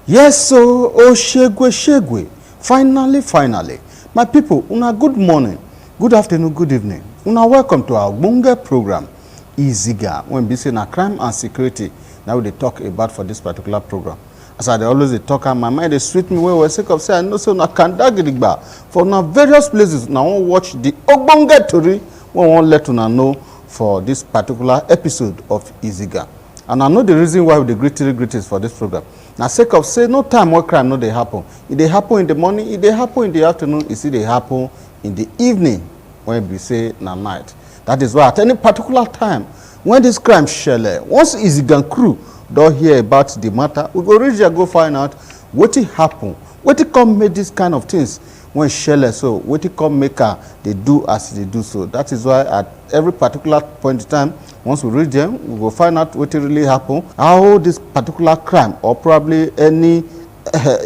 Yes, so Shegwe. Finally. My people, una good morning, good afternoon, good evening. Una welcome to our Bunga program, IZIGAN, when we say na crime and security. Now they talk about for this particular program. As I always talk, and my mind is sweet me when we sake of say I know so na kandagidigba for na various places. Now I watch the Ogbonge Tori when one let una know for this particular episode of IZIGAN. And I know the reason why we greetings for this program. Now, sake of say no time what crime no they happen. If they happen in the morning, if they happen in the afternoon, if they happen in the evening when we say na night. That is why at any particular time when this crime shell, once IZIGAN crew don't hear about the matter, we go reach there go find out what it happen, what it come make this kind of things when shell so what it come make her they do as they do so. That is why at every particular point in time, once we reach them, we will find out what really happened, how this particular crime or probably any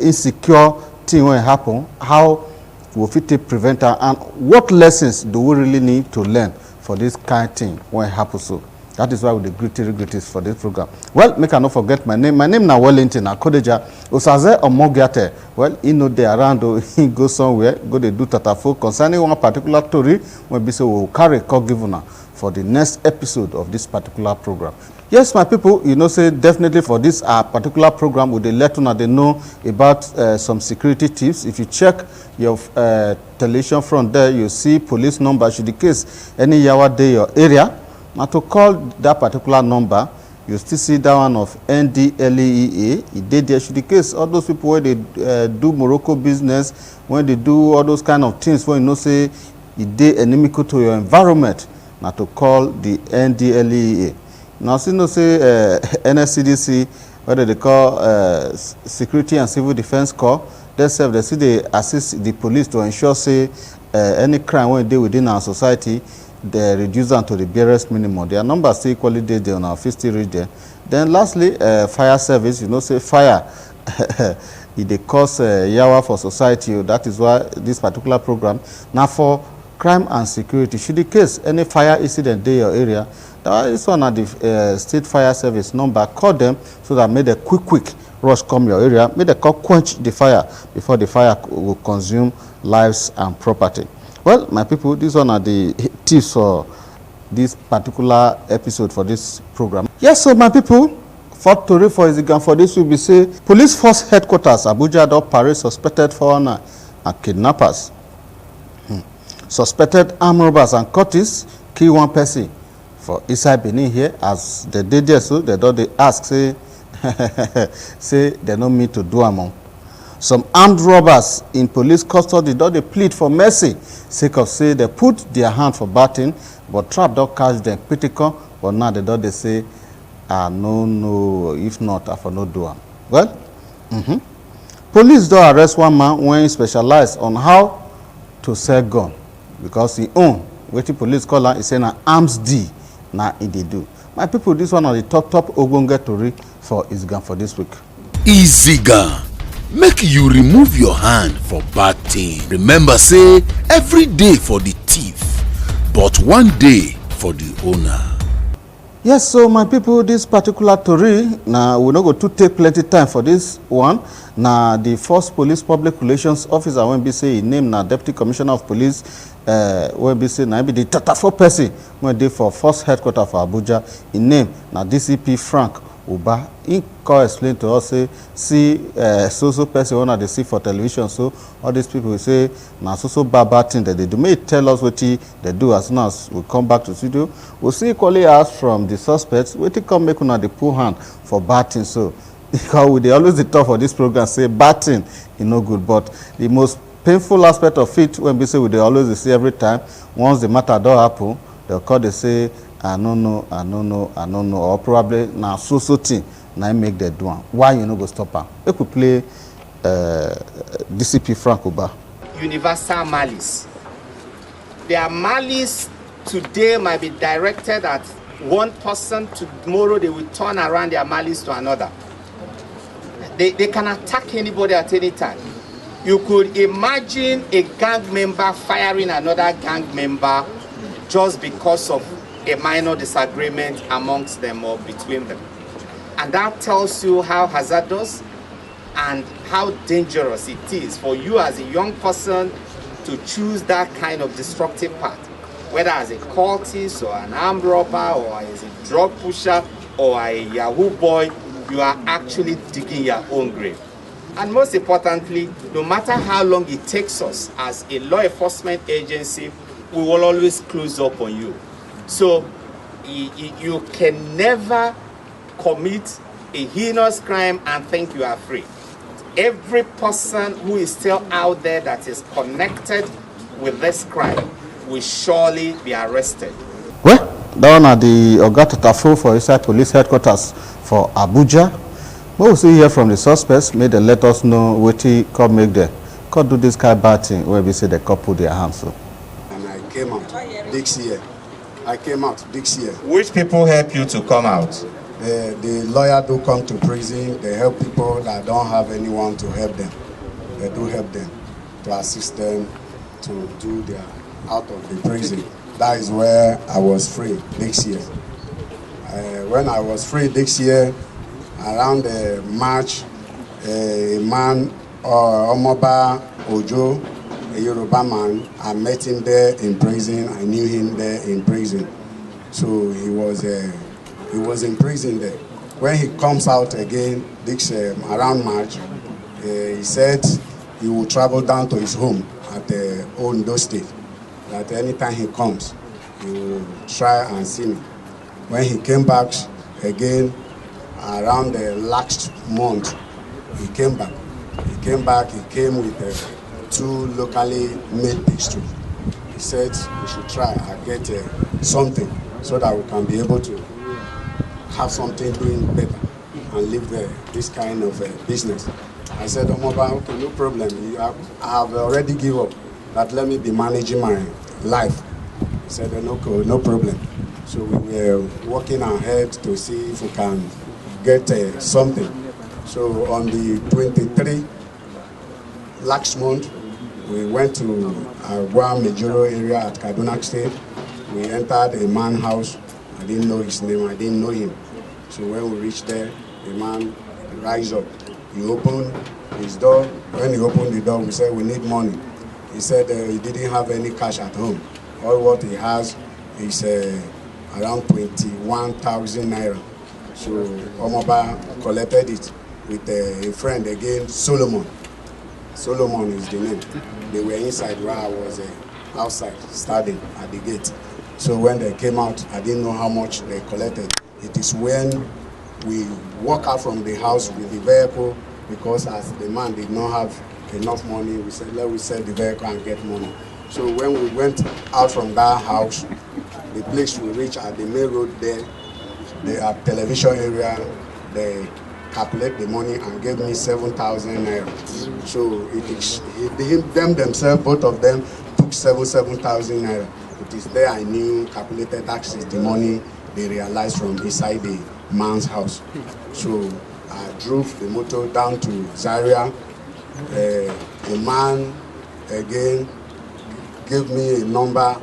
insecure thing will happen, how we fit prevent her, and what lessons do we really need to learn for this kind of thing when it happens so. That is why we greetings for this program. Well, make I not forget my name. My name na Wellington Akodeja. Osaze Omogiate. Well, he know they around, he go somewhere, go they do tatafo concerning one particular story when we say we will carry a call given for the next episode of this particular program. Yes, my people, you know, say definitely for this particular program, we let you know they know about some security tips. If you check your television front there, you see police number. Should the case any yawa day your area, now to call that particular number, you still see that one of NDLEA. It did there. Should the case all those people where they do Morocco business, when they do all those kind of things, when you know say it did inimical to your environment. Now to call the NDLEA. Now, see, no say NSCDC, whether they call Security and Civil Defense Corps, they say they assist the police to ensure say any crime when they within our society, they reduce them to the barest minimum. Their numbers still equally there on our 50 region. Then lastly, fire service, you know, say fire. It they cause yawa for society. That is why this particular program. Now for crime and security, should the case any fire incident in your area, that is one of the state fire service number. Call them so that may the quick rush come your area, may the call quench the fire before the fire will consume lives and property. Well, my people, these one are the tips for this particular episode for this program. Yes, so my people, for Tori for IZIGAN for this will be say police force headquarters Abuja do parade suspected foreigner and kidnappers. Suspected armed robbers and cultists kill one person for inside Benin here. As they did there, so they don't they ask say say they don't mean to do among. Some armed robbers in police custody don't they plead for mercy, sake of say they put their hand for batting, but trap don't catch them critical. But now they don't they say no, if not I for no do am. Well, police don't arrest one man when he specialized on how to sell gun. Because he own what the police call her is saying an arms D now it they do. My people, this one are the top Ogbonge Tori for IZIGAN for this week. IZIGAN, make you remove your hand for bad thing. Remember say every day for the thief, but one day for the owner. Yes, so my people, this particular Tori, now we're not going to take plenty time for this one. Now the first police public relations officer when be say he named now deputy commissioner of police when be say now be the 34 person when they for first headquarter for Abuja. He named now DCP Frank Uba. He can explain to us say see so person one they see for television. So all these people will say now so bad thing that they do. May tell us what they do as soon as we come back to studio. We'll see equally ask from the suspects what they come make una the pull hand for bad things. So because they always talk for this program say bad thing is no good, but the most painful aspect of it when we say they always see every time once the matter don't happen, they'll call they say I don't know, or probably now so thing now make them do one. Why you no go stop her? They could play DCP Frank Uba. Universal malice. Their malice today might be directed at one person, tomorrow they will turn around their malice to another. They can attack anybody at any time. You could imagine a gang member firing another gang member just because of a minor disagreement amongst them or between them. And that tells you how hazardous and how dangerous it is for you as a young person to choose that kind of destructive path, whether as a cultist or an armed robber or as a drug pusher or a Yahoo boy. You are actually digging your own grave. And most importantly, no matter how long it takes us as a law enforcement agency, we will always close up on you. So you can never commit a heinous crime and think you are free. Every person who is still out there that is connected with this crime will surely be arrested. Well, down at the Oga Tatafo for inside police headquarters for Abuja. We will see here from the suspects. May they let us know what he could make them. Could do this kind of bad thing where we say they could put their hands up. And I came out this year. Which people help you to come out? The lawyer do come to prison. They help people that don't have anyone to help them. They do help them to assist them to do their out of the prison. That is where I was free this year. When I was free this year, around March, a man, Omoba Ojo, a Yoruba man, I met him there in prison. I knew him there in prison. So he was in prison there. When he comes out again, this around March, he said he will travel down to his home at Ondo State. That anytime he comes, he will try and see me. When he came back again, around the last month, he came back. He came with 2 locally made pistols. He said we should try and get something so that we can be able to have something doing better and live this kind of business. I said, Omoba, okay, no problem. I have already given up. That let me be managing my life. He said, no problem. So we were working ahead to see if we can get something. So on the 23rd, last month, we went to Agua Majoro area at Kaduna State. We entered a man's house. I didn't know his name, I didn't know him. So when we reached there, the man rise up. He opened his door. When he opened the door, we said, we need money. He said he didn't have any cash at home. All what he has is around 21,000 naira. So Omoba collected it with a friend again, Solomon. Solomon is the name. They were inside while I was outside, standing at the gate. So when they came out, I didn't know how much they collected. It is when we walk out from the house with the vehicle, because as the man did not have enough money, we said, let us sell the vehicle and get money. So when we went out from that house, the place we reached at the main road there, the television area, they calculate the money and gave me 7,000 naira. So them themselves, both of them, took 7,000 naira. It is there I knew calculated taxes, the money they realized from inside the man's house. So I drove the motor down to Zaria. The man again gave me a number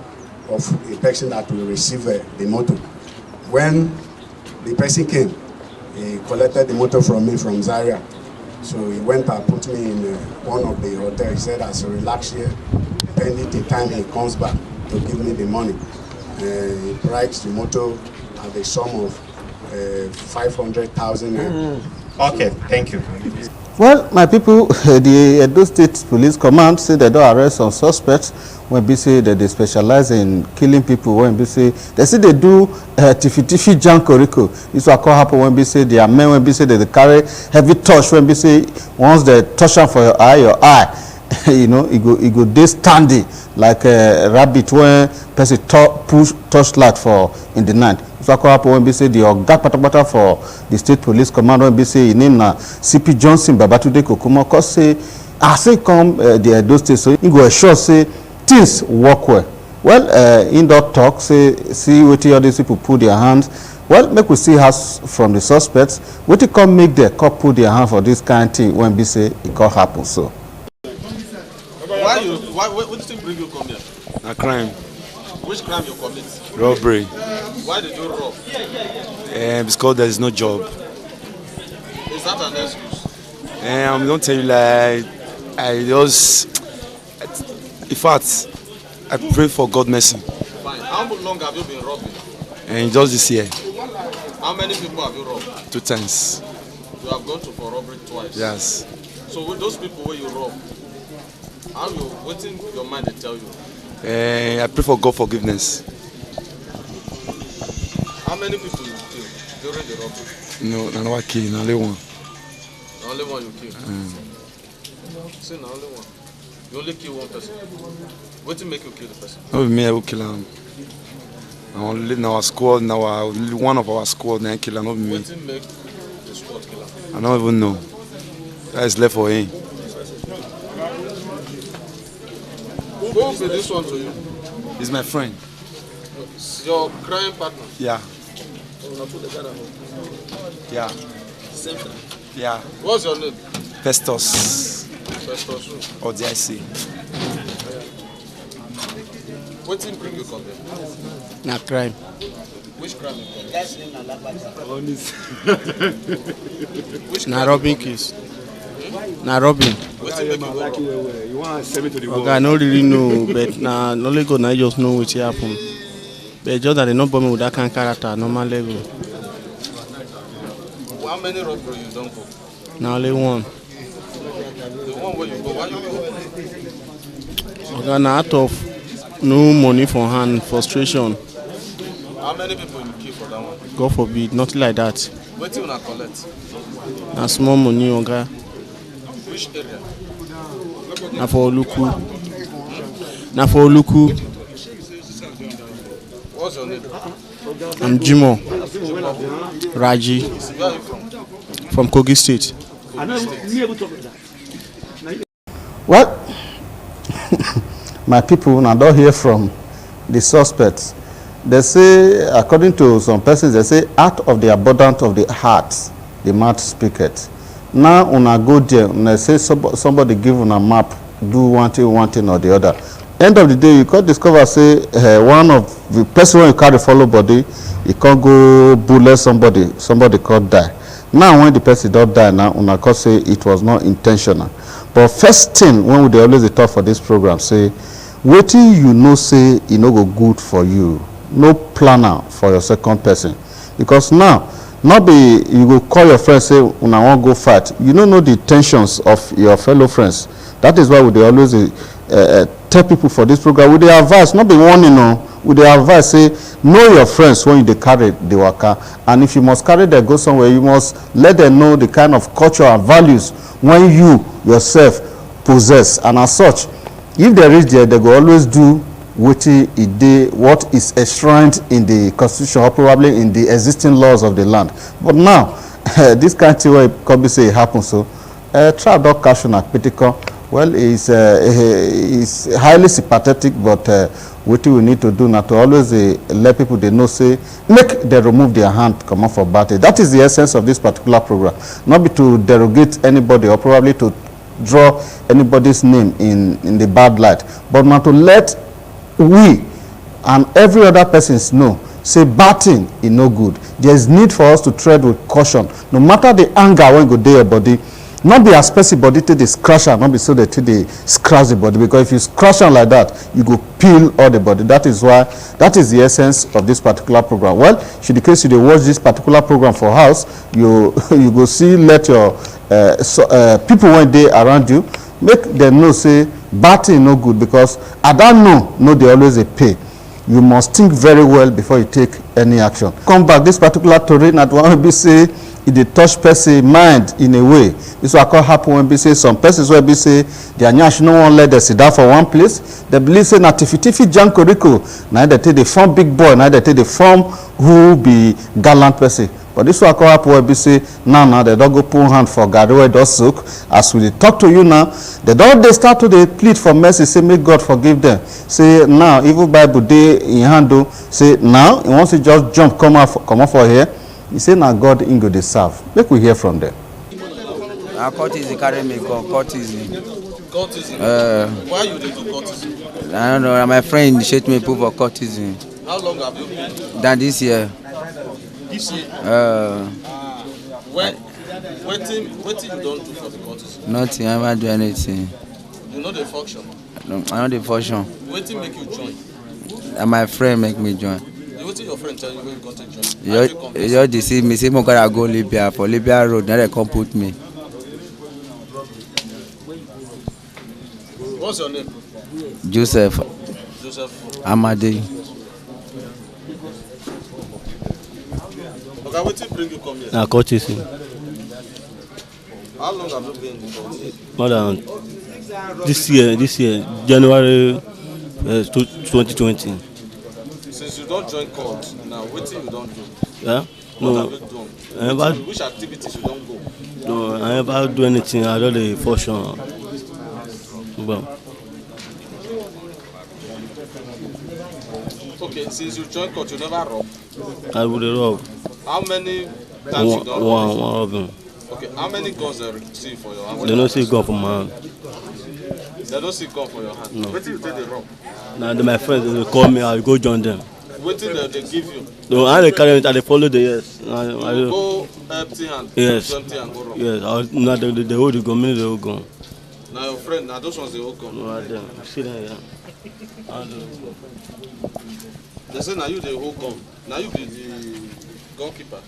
of a person that will receive the motor. When the person came, he collected the motor from me from Zaria. So he went and put me in one of the hotels. He said, as a relax here, pending the time he comes back to give me the money. He priced the motor at the sum of 500,000 naira. Okay, thank you. Well, my people, the Edo State Police Command say they don't arrest some suspects when they say that they specialize in killing people. When they say they do tiffy jankoriko. This will happen when they say they are men. When they say that they carry heavy touch. When they say once they touch them for your eye, you know, it go they standing like a rabbit when person push torchlight for in the night. So when we say the Oga Patapata for the State Police Command, when we say his name na CP Johnson Babatude Kokumo, cause say as they come the Edo State, so he go assure say things work well. Well, in that talk, say see what all these people put their hands. Well, make we see how from the suspects what they come make their cop put their hand for this kind of thing when we say it can happen. So. What thing bring you come here? A crime. Which crime you commit? Robbery. Why did you rob? Because there is no job. Is that an excuse? Don't tell you like I just. In fact, I pray for God mercy. Fine. How long have you been robbing? And just this year. How many people have you robbed? 2 times. You have gone to for robbery twice. Yes. So with those people where you rob, how you waiting your mind to tell you? I pray for God forgiveness. How many people you killed during the robbery? No, no kill, only one. The only one you killed. See, the only one. You only kill one person. What make you kill the person? No, me I will kill him. I only in our squad, now one of our squad, then kill him. Not me. What make the squad kill him? I don't even know. That is left for him. Who be this one to you? He's my friend. It's your crime partner. Yeah. Yeah. Same time. Yeah. What's your name? Festus. Festus who? Or the IC. What thing bring you come here? Na crime. Which crime you come? Which Na crime robbing you come? case. Na robbing. What thing make you go rob? You want to send me to the Okay, I don't really know, but na only God na just know what happen. But just that they not born me with that kind of character, normal level. How many robberies you don't go? Na only one. The one where you go, why you go? Okay, na out of no money for hand, frustration. How many people you kill for that one? God forbid, nothing like that. What you wanna collect? Na small money, okay. Which area? Na for Oluku. Na for Oluku. What's your name? I'm Jimo. Raji. Where are you from? From Kogi State. Well, my people now don't hear from the suspects. They say, according to some persons, they say, out of the abundance of the heart, the mouth speaketh. Now, una go there, una say somebody give una a map, do one thing or the other. End of the day, you can discover, say, one of the person when you carry follow body, you can't go bullet somebody can't die. Now, when the person don't die, now, una can say it was not intentional. But first thing, when we always talk for this program, say, waiting you know, say, it no go good for you. No planner for your second person. Because now, not be you go call your friends, say, una won't go fight. You don't know the intentions of your fellow friends. That is why we always tell people for this program, with the advice, not be warning, no, with the advice, say, know your friends when you carry the waka. And if you must carry them, go somewhere, you must let them know the kind of culture and values when you yourself possess. And as such, if they reach there, they go always do what is enshrined in the constitution or probably in the existing laws of the land. But now, this kind of thing where it can be say it happens, so try dog cash on a critical. Well, it's highly sympathetic, but what we need to do now to always let people they know, say, make them remove their hand, come off for battle. That is the essence of this particular program. Not be to derogate anybody or probably to draw anybody's name in the bad light, but now to let we and every other person know, say, batting is no good. There is need for us to tread with caution. No matter the anger when you go there body, not be as person body till they scratch and not be so that till they scratch the body, because if you scratch on like that, you go peel all the body. That is why, that is the essence of this particular program. Well, should the case you watch this particular program for house, you go see, let your people when they around you, make them know, say, batting no good, because I don't know they always pay. You must think very well before you take any action. Come back, this particular terrain at one will be say, it dey touch person mind in a way. This will happen when we say some persons will be say their nyash no one let them sit down for one place. They believe say na tiffy jankoriko. Now they take the form big boy. Now they take the form who be gallant person. But this will happen when we say now they don't go pull hand for God where does soak. As we talk to you now, they start to plead for mercy. Say may God forgive them. Say now even Bible day in handle. Say now he wants to just jump come off for here. He say now God in go dey serve. Make we hear from them. Courtesan carry me go courtesan. Cultism. Why you dey do cultism? I don't know. My friend initiate me proof for courtesan. How long have you been? Than this year. This year. Uh, When? What you don't do for the courtesy? Nothing, I never do anything. You know the function? No, I know the function. What make you join? And my friend make me join. What your friend tell you where you got to join? You just deceive me, say, I'm going to go Libya, for Libya road, now they come put me. What's your name? Joseph Amadi. Okay, what bring you come here? Courtesy. How long have you been in the court? More than this year, January 2020. Since you don't join court, now what you don't do? Yeah? What No. have you done? Which activities you don't go? No, I never do anything. I don't the function. Well, Okay, since you join court, you never rob. I would rob How many times you don't rob? one of them. Okay, how many guns they receive for your hand? They don't see gun from my hand. They don't see gun for your hand. No. What do you take the rob? Now my friends they call me, I go join them. What do they give you? No, I dey carry it, I dey follow the yes. You go empty hand. Yes. Empty and go rob. Yes, now they hold the gun, me they hold gun. Now your friend, now those ones they all gun. No, I don't. See that, yeah. They say now you the whole gun. Now you be the gunkeeper.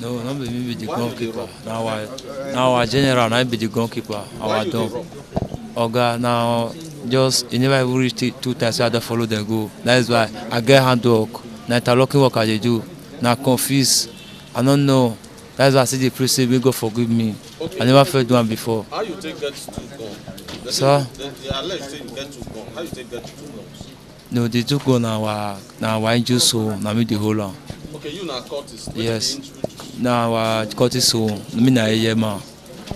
No, not be me be the Why you dey goalkeeper. rob? Now our general, now be the goalkeeper. Why Our you dey dog. rob? Oga, now just you never even reach 2 times, so I don't follow them go. That is why I get handwork. Now interlocking work I dey do. Now confused. I don't know. That's why I say the priest say, "We God forgive me." Okay. I never felt one before. How you take get 2 guns? Sir? They allege say you get 2 guns. How you take get 2 guns? No, they took go now our angel so now me the whole on. Okay, you na cultist. Yes. Now our Curtis so me na man.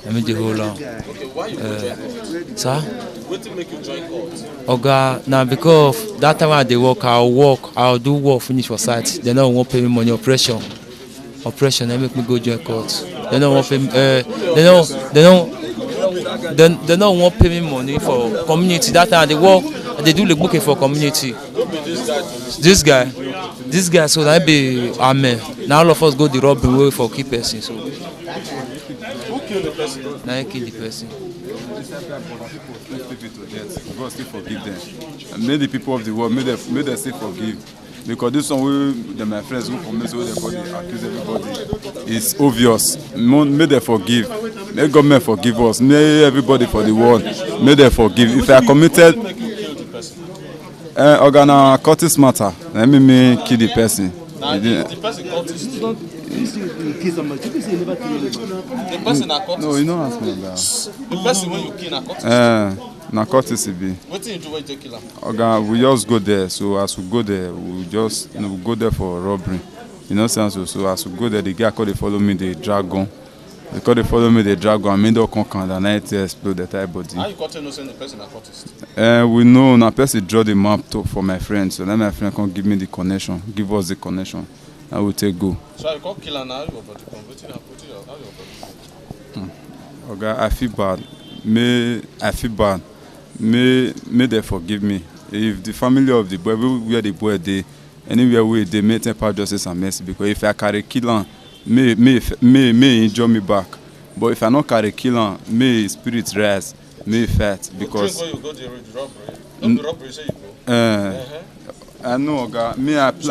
I me the whole on. Okay, why you go join court? Sir? What to make you join court? Oga, now because that time when I dey work, I'll do work finish for site. They don't want pay me money, operation, they make me go join court. They don't want pay me, they don't want pay me money for community. That time they work, they do the booking for community. Who be this guy to This guy, so that be amen. Now all of us go the robbery way for key person. So Who killed the person? now I kill the person. God still forgive them. And may the people of the world, may they still forgive. Because this one, my friends who commit what they call the accuse everybody, is obvious. May they forgive. May government forgive us. May everybody for the world, may they forgive. If I committed, organa cultist matter, let me kill the person. The person cultist. The person na cultist. No, you don't ask me about that. The person when you kill na cultist. Na cultist it be. What you do when you kill him? Oga, we just go there. So as we go there, we just we go there for robbery. You know, so as we go there, the guy called they follow me the dragon. They call they follow me the dragon. I mean, they come and the night explode the type body. How you got to know the person na cultist? We know na person draw the map for my friend. So then my friend can give me the connection, give us the connection. I will take go. So you can't kill him now. Your body come. How your body? Oga, I feel bad. May they forgive me. If the family of the boy, where the boy they, anywhere where they may temper justice and mercy. Because if I carry kill him, may injure me back. But if I not carry kill him, may spirit rise, may fight. Because you go the robbery. Not the robbery say you go. I know, Oga.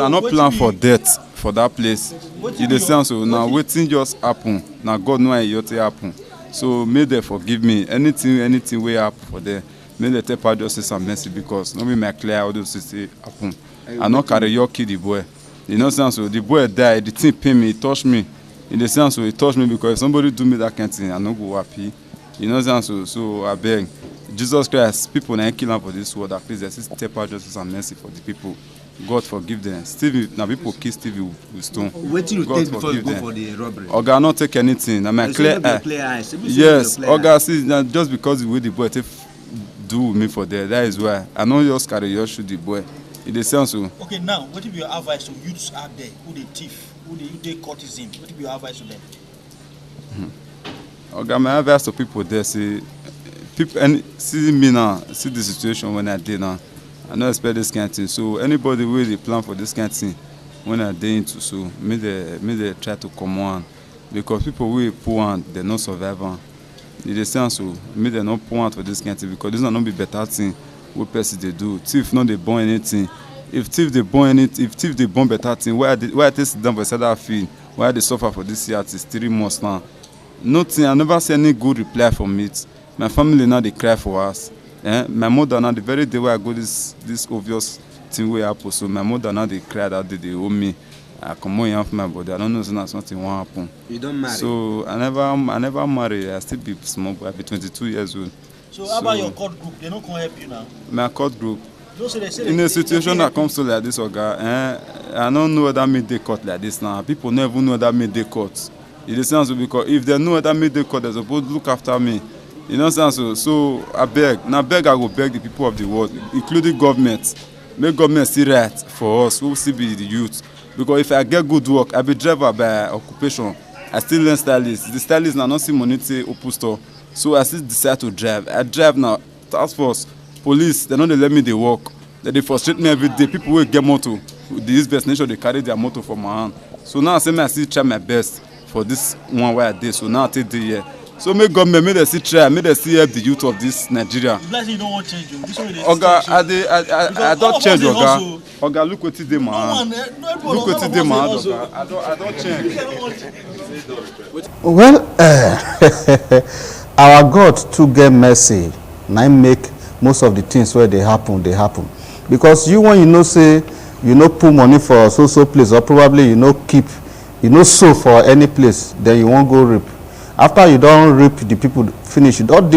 I not plan for death for that place. In the sense, so now waiting just happen. Now God know it happen. So may they forgive me. Anything will happen for them. May they take part justice and mercy because not be my clear all those things happen. I not carry your kill the boy. You know, so the boy died. The thing pain me, it touched me. In the sense, so it touched me because if somebody do me that kind of thing, I not go happy. You know, so I beg. Jesus Christ, people now kill him for this world. At least there's take part justice and mercy for the people. God forgive them. Stevie, now people kill Stevie with stone. What do you take before you go for the robbery? Oga, not take anything. I mean, clear eyes. Yes, Oga, see, just because the way the boy take do with me for there, that is why I know just carry your shoot the boy. It is sense so. Okay, now what if your advice to youths out there who they thief, who they courtesan? What if your advice to them? Oga, my advice to people there, see, people and see me now, see the situation when I did now. I don't expect this kind of thing. So anybody will they plan for this kind of thing when I did into so may they try to come on because people wey poor hand they no survive am. E dey say am so make dem no pour out for this kind thing because this one no be better thing wey person dey do. Thief no dey burn anything. If thief dey burn better thing, why I take sit down for inside that field? Why I dey suffer for this year till 3 months now? Nothing. I never see any good reply from it. My family now dey cry for us. My mother now the very day wey I go this obvious thing wey happen, so my mother now dey cry that day dey owe me. I comot yarn from my body. I don't know say something wan happen. You don't marry? So I never marry. I still be small boy. I be 22 years old. So how about your court group? They no come help you now? My court group. No, so they say in a situation that comes to like this, Oga, I don't know whether midday court like this now. People never know that midday court. It is sounds because if they know that midday court, they're supposed to look after me. You know what I'm saying? So I beg. Now I go beg the people of the world, including government. Make government see right for us, who still be the youth. Because if I get good work, I be driver by occupation. I still learn stylist. The stylist now not see money to open store. So I still decide to drive. I drive now. Task force, police, they don't let me they work. They frustrate me every day. People will get motor. This destination they carry their motor from my hand. So now I say I still try my best for this one where I did. So now I take the year. So make government, make they see try, make they see help the youth of this Nigeria. You don't want to change. Oga, I don't change, Oga. Oga, look what it did, man. Look what it did, man. Oga, I don't change. Well, our God to get mercy, now make most of the things where they happen. Because you when you know say you know put money for so place, or probably you know keep, you know sow for any place, then you won't go reap. After you don't reap the people finish, you don't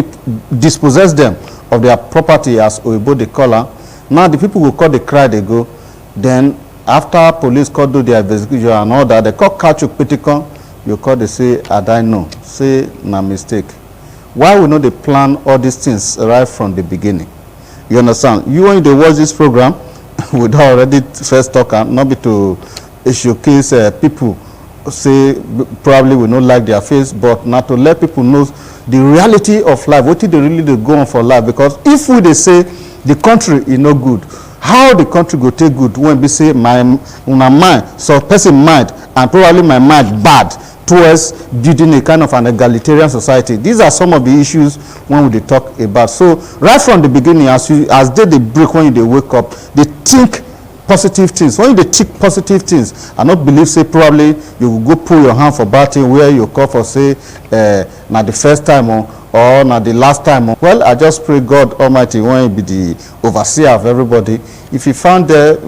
dispossess them of their property as Oyibo they call her. Now the people will call the cry, they go. Then after police call do their investigation and all that, they call catch you pitikon, you call they say I die no, say na mistake. Why we know they plan all these things right from the beginning? You understand? You when they watch this program, we don't already first talk and not be to showcase people say probably we don't like their face, but not to let people know the reality of life, what they really they go on for life. Because if we they say the country is no good, how the country go take good when we say my mind, so person mind and probably my mind bad towards building a kind of an egalitarian society. These are some of the issues when we talk about. So right from the beginning, as they break when they wake up, they think positive things. When you think positive things, I not believe say probably you will go pull your hand for bad thing where you call for say not the first time or not the last time. Well, I just pray God Almighty when He be the overseer of everybody. If He found them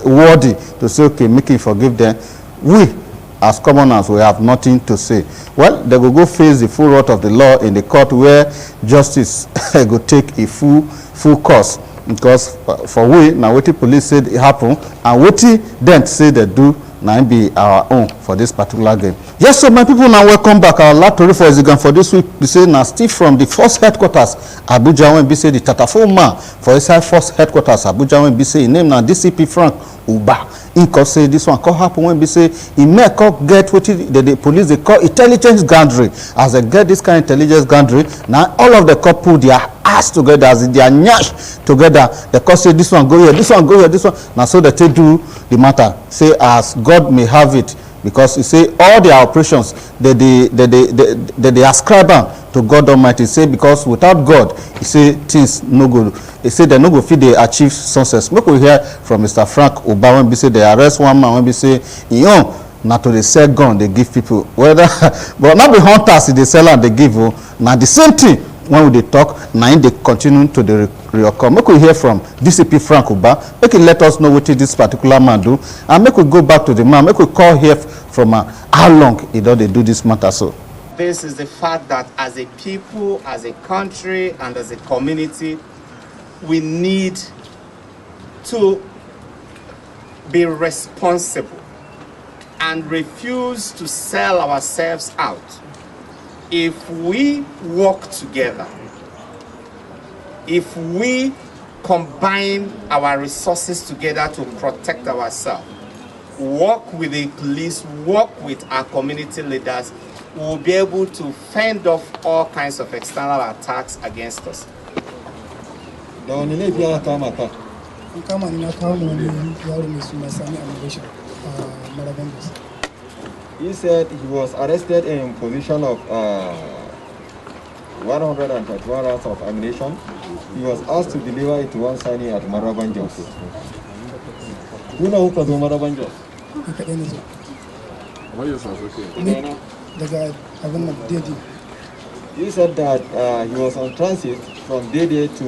worthy to say okay, make Him forgive them, we as commoners we have nothing to say. Well, they will go face the full wrath of the law in the court where justice go take a full course. Because for we now what the police said it happened and what then say they do now be our own for this particular game. Yes, so my people, now welcome back. Our last story for IZIGAN for this week. We say now Steve from the first headquarters Abuja when we say the Tatafo man for inside first headquarters Abuja when we say name now DCP Frank Uba. He could say this one could happen when we say he may get what the police they call intelligence gathering. As they get this kind of intelligence gathering, now all of the couple their ass together as they are nyash together. They could say this one go here, this one go here, this one. Now so that they do the matter. Say as God may have it. Because you say all their operations they ascribe to God Almighty. Say because without God, you say things no good. He say they no go fit they achieve success. Make we hear from Mr. Frank Uba when we say they arrest one man when we say not to the sell gun they give people. Whether but not be hunters they sell and they give now the same thing. When they talk, now they continue to the reoccur. Make we hear from DCP Frank Uba. Make it let us know what this particular man do, and make we go back to the man. Make we call here from how long they do this matter. So this is the fact that as a people, as a country, and as a community, we need to be responsible and refuse to sell ourselves out. If we work together, if we combine our resources together to protect ourselves, work with the police, work with our community leaders, we will be able to fend off all kinds of external attacks against us. He said he was arrested in possession of 131 rounds of ammunition. He was asked to deliver it to one signing at Marabanjos. Do you know who was Marabanjos? The guy, Dede. He said that he was on transit from Dede to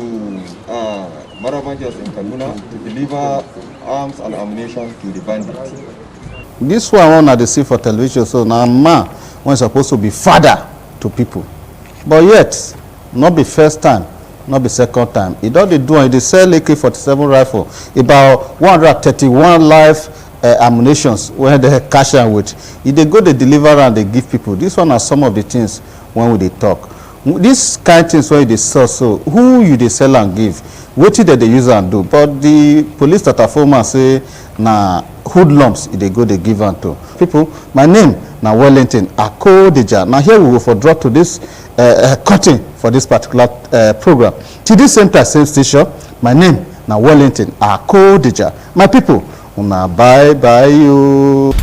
Marabanjos in Kaduna to deliver arms and ammunition to the bandits. This one I see for television, so now man when supposed to be father to people. But yet, not be first time, not be second time. He don't do it. They sell AK-47 rifle, about 131 live ammunitions when they cash out with. If they go, they deliver and they give people. This one are some of the things when they talk. This kind of things where they sell, so who you they sell and give, what did they use and do? But the police that are former say, na hoodlums, if they go, they give and to people. My name, na Wellington Akodeja. Now here we will for drop to this cutting for this particular program. To this same time, same station, my name, na Wellington Akodeja. My people, una bye bye you.